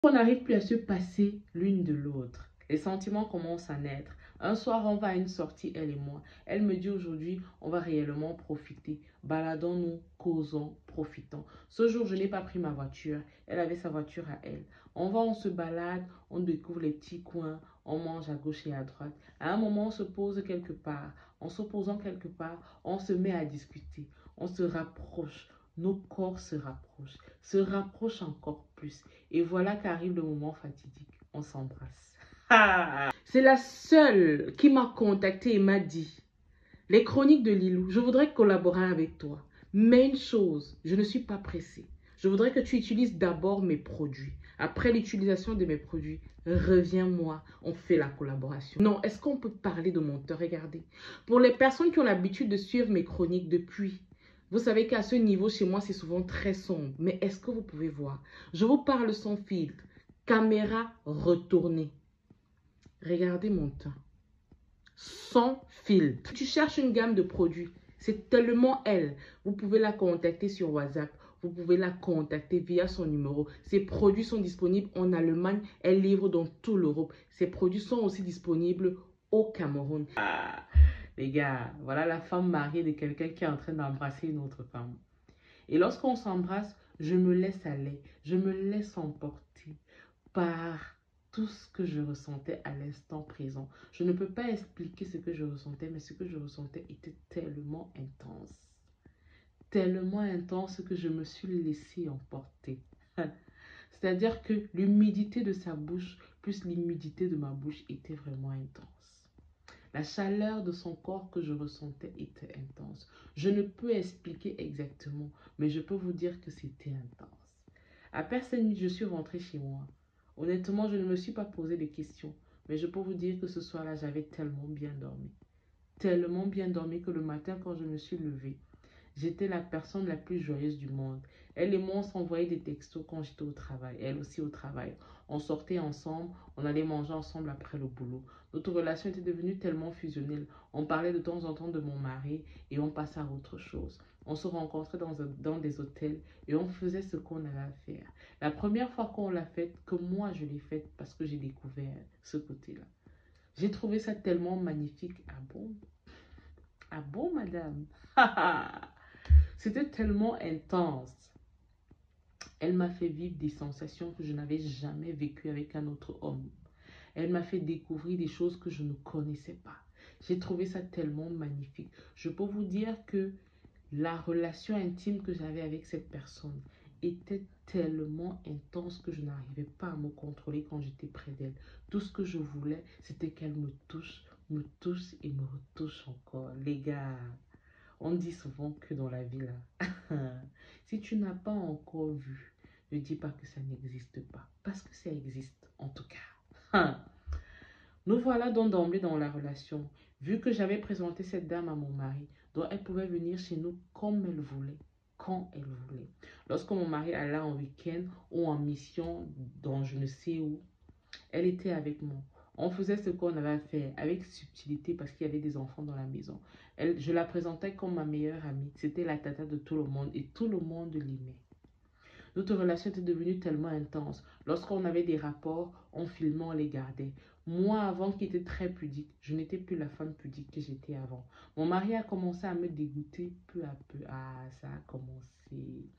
On n'arrive plus à se passer l'une de l'autre. Les sentiments commencent à naître. Un soir, on va à une sortie, elle et moi. Elle me dit aujourd'hui, on va réellement profiter. Baladons-nous, causons, profitons. Ce jour, je n'ai pas pris ma voiture. Elle avait sa voiture à elle. On va, on se balade, on découvre les petits coins, on mange à gauche et à droite. À un moment, on se pose quelque part. En se posant quelque part, on se met à discuter. On se rapproche. Nos corps se rapprochent encore plus. Et voilà qu'arrive le moment fatidique. On s'embrasse. C'est la seule qui m'a contacté et m'a dit, les chroniques de Lilou, je voudrais collaborer avec toi. Mais une chose, je ne suis pas pressée. Je voudrais que tu utilises d'abord mes produits. Après l'utilisation de mes produits, reviens-moi, on fait la collaboration. Non, est-ce qu'on peut parler de monteur? Regardez. Pour les personnes qui ont l'habitude de suivre mes chroniques depuis, vous savez qu'à ce niveau, chez moi, c'est souvent très sombre. Mais est-ce que vous pouvez voir? Je vous parle sans filtre. Caméra retournée. Regardez mon teint. Sans filtre. Tu cherches une gamme de produits. C'est tellement elle. Vous pouvez la contacter sur WhatsApp. Vous pouvez la contacter via son numéro. Ses produits sont disponibles en Allemagne. Elle livre dans toute l'Europe. Ses produits sont aussi disponibles au Cameroun. Les gars, voilà la femme mariée de quelqu'un qui est en train d'embrasser une autre femme. Et lorsqu'on s'embrasse, je me laisse aller. Je me laisse emporter par tout ce que je ressentais à l'instant présent. Je ne peux pas expliquer ce que je ressentais, mais ce que je ressentais était tellement intense. Tellement intense que je me suis laissée emporter. C'est-à-dire que l'humidité de sa bouche plus l'humidité de ma bouche était vraiment intense. La chaleur de son corps que je ressentais était intense. Je ne peux expliquer exactement, mais je peux vous dire que c'était intense. Après cette nuit, je suis rentrée chez moi. Honnêtement, je ne me suis pas posé de questions, mais je peux vous dire que ce soir-là, j'avais tellement bien dormi. Tellement bien dormi que le matin, quand je me suis levée, j'étais la personne la plus joyeuse du monde. Elle et moi, on s'envoyait des textos quand j'étais au travail. Elle aussi au travail. On sortait ensemble, on allait manger ensemble après le boulot. Notre relation était devenue tellement fusionnelle. On parlait de temps en temps de mon mari et on passait à autre chose. On se rencontrait dans des hôtels et on faisait ce qu'on avait à faire. La première fois qu'on l'a faite, que moi je l'ai faite parce que j'ai découvert ce côté-là. J'ai trouvé ça tellement magnifique. Ah bon? Ah bon, madame? C'était tellement intense. Elle m'a fait vivre des sensations que je n'avais jamais vécues avec un autre homme. Elle m'a fait découvrir des choses que je ne connaissais pas. J'ai trouvé ça tellement magnifique. Je peux vous dire que la relation intime que j'avais avec cette personne était tellement intense que je n'arrivais pas à me contrôler quand j'étais près d'elle. Tout ce que je voulais, c'était qu'elle me touche et me retouche encore. Les gars, on dit souvent que dans la vie, là, si tu n'as pas encore vu, ne dis pas que ça n'existe pas. Parce que ça existe, en tout cas. Nous voilà donc d'emblée dans la relation. Vu que j'avais présenté cette dame à mon mari, donc elle pouvait venir chez nous comme elle voulait, quand elle voulait. Lorsque mon mari allait en week-end ou en mission dans je ne sais où, elle était avec moi. On faisait ce qu'on avait à faire avec subtilité parce qu'il y avait des enfants dans la maison. Je la présentais comme ma meilleure amie. C'était la tata de tout le monde et tout le monde l'aimait. Notre relation était devenue tellement intense. Lorsqu'on avait des rapports, on filmait, on les gardait. Moi, avant, qui était très pudique, je n'étais plus la femme pudique que j'étais avant. Mon mari a commencé à me dégoûter peu à peu. Ah, ça a commencé.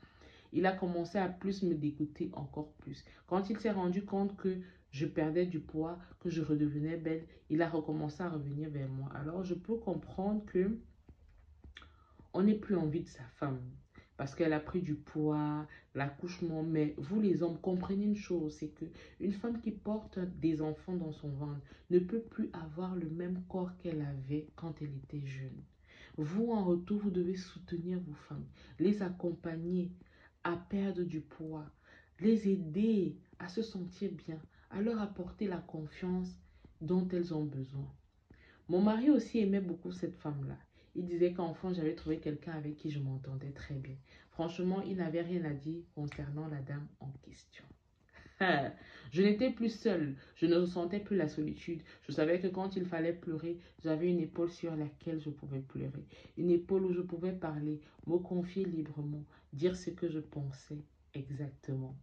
Il a commencé à plus me dégoûter encore plus. Quand il s'est rendu compte que je perdais du poids, que je redevenais belle, il a recommencé à revenir vers moi. Alors, je peux comprendre que on n'est plus envie de sa femme parce qu'elle a pris du poids, l'accouchement. Mais vous les hommes, comprenez une chose, c'est que une femme qui porte des enfants dans son ventre ne peut plus avoir le même corps qu'elle avait quand elle était jeune. Vous, en retour, vous devez soutenir vos femmes, les accompagner à perdre du poids, les aider à se sentir bien, à leur apporter la confiance dont elles ont besoin. Mon mari aussi aimait beaucoup cette femme-là. Il disait qu'enfant, j'avais trouvé quelqu'un avec qui je m'entendais très bien. Franchement, il n'avait rien à dire concernant la dame en question. Je n'étais plus seule, je ne ressentais plus la solitude. Je savais que quand il fallait pleurer, j'avais une épaule sur laquelle je pouvais pleurer. Une épaule où je pouvais parler, me confier librement, dire ce que je pensais exactement.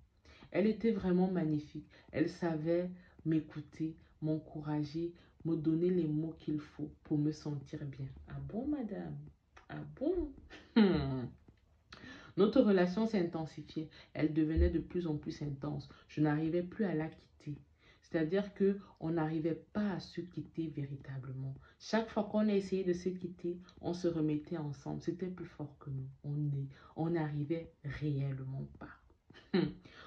Elle était vraiment magnifique. Elle savait m'écouter, m'encourager, me donner les mots qu'il faut pour me sentir bien. Ah bon, madame? Ah bon? Notre relation s'est intensifiée. Elle devenait de plus en plus intense. Je n'arrivais plus à la quitter. C'est-à-dire que on n'arrivait pas à se quitter véritablement. Chaque fois qu'on a essayé de se quitter, on se remettait ensemble. C'était plus fort que nous. On n'arrivait réellement pas.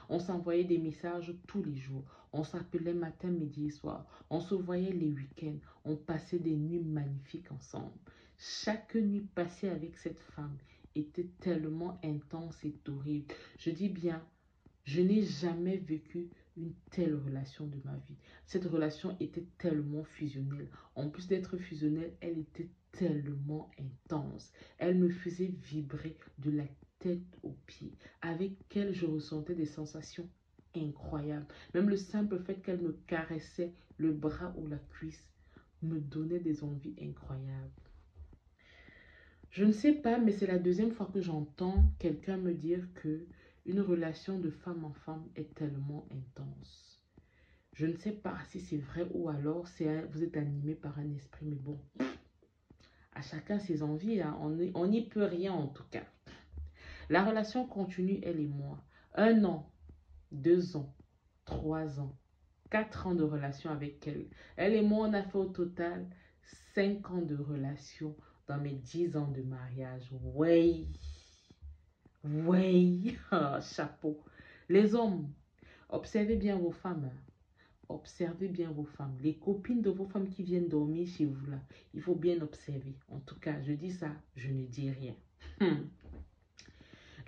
On s'envoyait des messages tous les jours. On s'appelait matin, midi et soir. On se voyait les week-ends. On passait des nuits magnifiques ensemble. Chaque nuit passée avec cette femme était tellement intense et horrible. Je dis bien, je n'ai jamais vécu une telle relation de ma vie. Cette relation était tellement fusionnelle. En plus d'être fusionnelle, elle était tellement intense. Elle me faisait vibrer de la tête aux pieds. Avec elle, je ressentais des sensations incroyables. Même le simple fait qu'elle me caressait le bras ou la cuisse me donnait des envies incroyables. Je ne sais pas, mais c'est la deuxième fois que j'entends quelqu'un me dire que une relation de femme en femme est tellement intense. Je ne sais pas si c'est vrai ou alors vous êtes animé par un esprit, mais bon, à chacun ses envies, hein. On n'y peut rien en tout cas. La relation continue, elle et moi. 1 an, 2 ans, 3 ans, 4 ans de relation avec elle. Elle et moi, on a fait au total 5 ans de relation dans mes 10 ans de mariage. Ouais, ouais, chapeau. Les hommes, observez bien vos femmes. Observez bien vos femmes. Les copines de vos femmes qui viennent dormir chez vous là, il faut bien observer. En tout cas, je dis ça, je ne dis rien.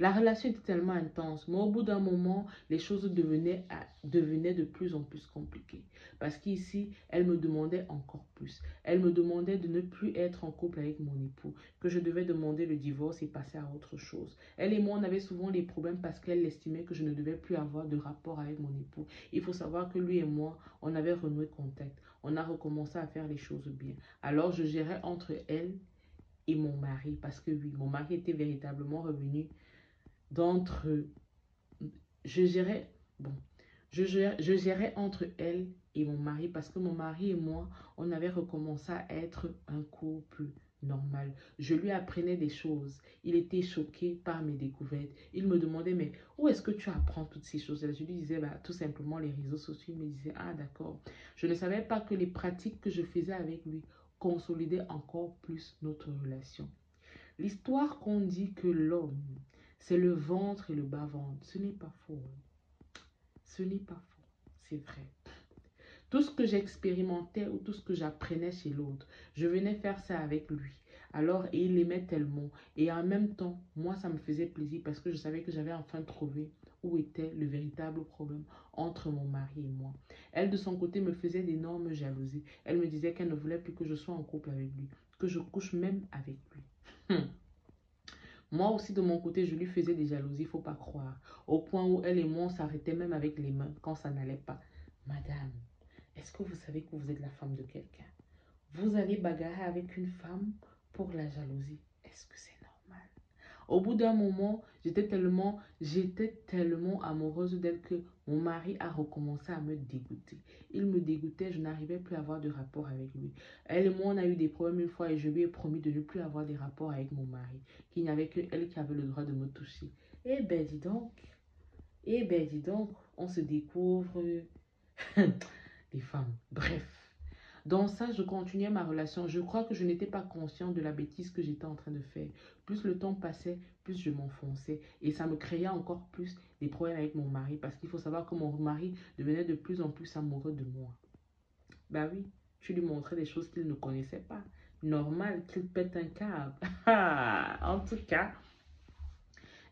La relation était tellement intense, mais au bout d'un moment, les choses devenaient de plus en plus compliquées. Parce qu'ici, elle me demandait encore plus. Elle me demandait de ne plus être en couple avec mon époux, que je devais demander le divorce et passer à autre chose. Elle et moi, on avait souvent des problèmes parce qu'elle estimait que je ne devais plus avoir de rapport avec mon époux. Il faut savoir que lui et moi, on avait renoué contact. On a recommencé à faire les choses bien. Alors, je gérais entre elle et mon mari, parce que oui, mon mari était véritablement revenu d'entre je gérais bon je gérais entre elle et mon mari parce que mon mari et moi on avait recommencé à être un couple normal. Je lui apprenais des choses, il était choqué par mes découvertes, il me demandait mais où est-ce que tu apprends toutes ces choses-là? Je lui disais bah, tout simplement les réseaux sociaux. Il me disait ah d'accord. Je ne savais pas que les pratiques que je faisais avec lui consolidaient encore plus notre relation. L'histoire qu'on dit que l'homme, c'est le ventre et le bas-ventre, ce n'est pas faux. Ce n'est pas faux, c'est vrai. Tout ce que j'expérimentais ou tout ce que j'apprenais chez l'autre, je venais faire ça avec lui. Alors, et il aimait tellement. Et en même temps, moi, ça me faisait plaisir parce que je savais que j'avais enfin trouvé où était le véritable problème entre mon mari et moi. Elle, de son côté, me faisait d'énormes jalousies. Elle me disait qu'elle ne voulait plus que je sois en couple avec lui, que je couche même avec lui. Moi aussi, de mon côté, je lui faisais des jalousies, il ne faut pas croire. Au point où elle et moi, on s'arrêtait même avec les mains quand ça n'allait pas. Madame, est-ce que vous savez que vous êtes la femme de quelqu'un? Vous allez bagarrer avec une femme pour la jalousie. Est-ce que c'est normal? Au bout d'un moment, j'étais tellement amoureuse d'elle que mon mari a recommencé à me dégoûter. Il me dégoûtait, je n'arrivais plus à avoir de rapport avec lui. Elle et moi, on a eu des problèmes une fois et je lui ai promis de ne plus avoir des rapports avec mon mari, qu'il n'y avait que elle qui avait le droit de me toucher. Eh ben dis donc, on se découvre les femmes. Bref. Dans ça, je continuais ma relation. Je crois que je n'étais pas consciente de la bêtise que j'étais en train de faire. Plus le temps passait, plus je m'enfonçais. Et ça me créait encore plus des problèmes avec mon mari. Parce qu'il faut savoir que mon mari devenait de plus en plus amoureux de moi. Bah oui, je lui montrais des choses qu'il ne connaissait pas. Normal qu'il pète un câble. En tout cas,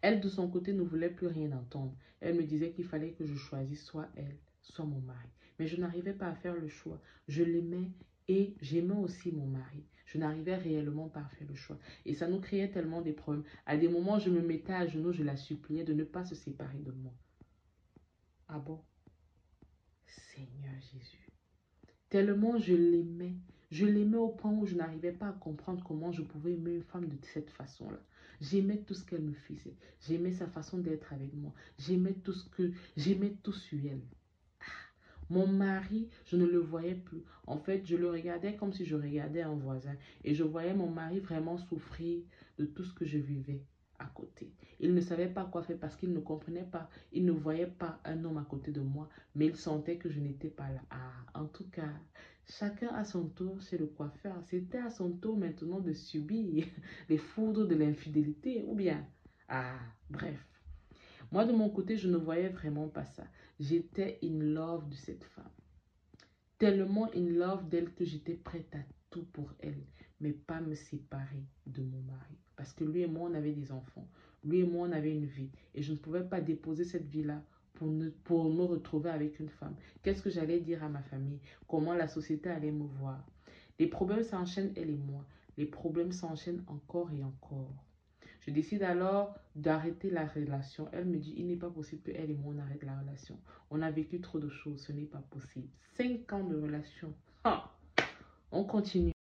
elle de son côté ne voulait plus rien entendre. Elle me disait qu'il fallait que je choisisse soit elle, soit mon mari. Mais je n'arrivais pas à faire le choix. Je l'aimais et j'aimais aussi mon mari. Je n'arrivais réellement pas à faire le choix. Et ça nous créait tellement des problèmes. À des moments, je me mettais à genoux, je la suppliais de ne pas se séparer de moi. Ah bon? Seigneur Jésus. Tellement je l'aimais. Je l'aimais au point où je n'arrivais pas à comprendre comment je pouvais aimer une femme de cette façon-là. J'aimais tout ce qu'elle me faisait. J'aimais sa façon d'être avec moi. J'aimais tout sur elle. Mon mari, je ne le voyais plus. En fait, je le regardais comme si je regardais un voisin. Et je voyais mon mari vraiment souffrir de tout ce que je vivais à côté. Il ne savait pas quoi faire parce qu'il ne comprenait pas. Il ne voyait pas un homme à côté de moi, mais il sentait que je n'étais pas là. Ah, en tout cas, chacun à son tour chez le coiffeur. C'était à son tour maintenant de subir les foudres de l'infidélité ou bien. Ah, bref. Moi, de mon côté, je ne voyais vraiment pas ça. J'étais in love de cette femme. Tellement in love d'elle que j'étais prête à tout pour elle. Mais pas me séparer de mon mari. Parce que lui et moi, on avait des enfants. Lui et moi, on avait une vie. Et je ne pouvais pas déposer cette vie-là pour me retrouver avec une femme. Qu'est-ce que j'allais dire à ma famille? Comment la société allait me voir? Les problèmes s'enchaînent, elle et moi. Les problèmes s'enchaînent encore et encore. Je décide alors d'arrêter la relation. Elle me dit, il n'est pas possible qu'elle et moi on arrête la relation. On a vécu trop de choses, ce n'est pas possible. 5 ans de relation. Ah, on continue.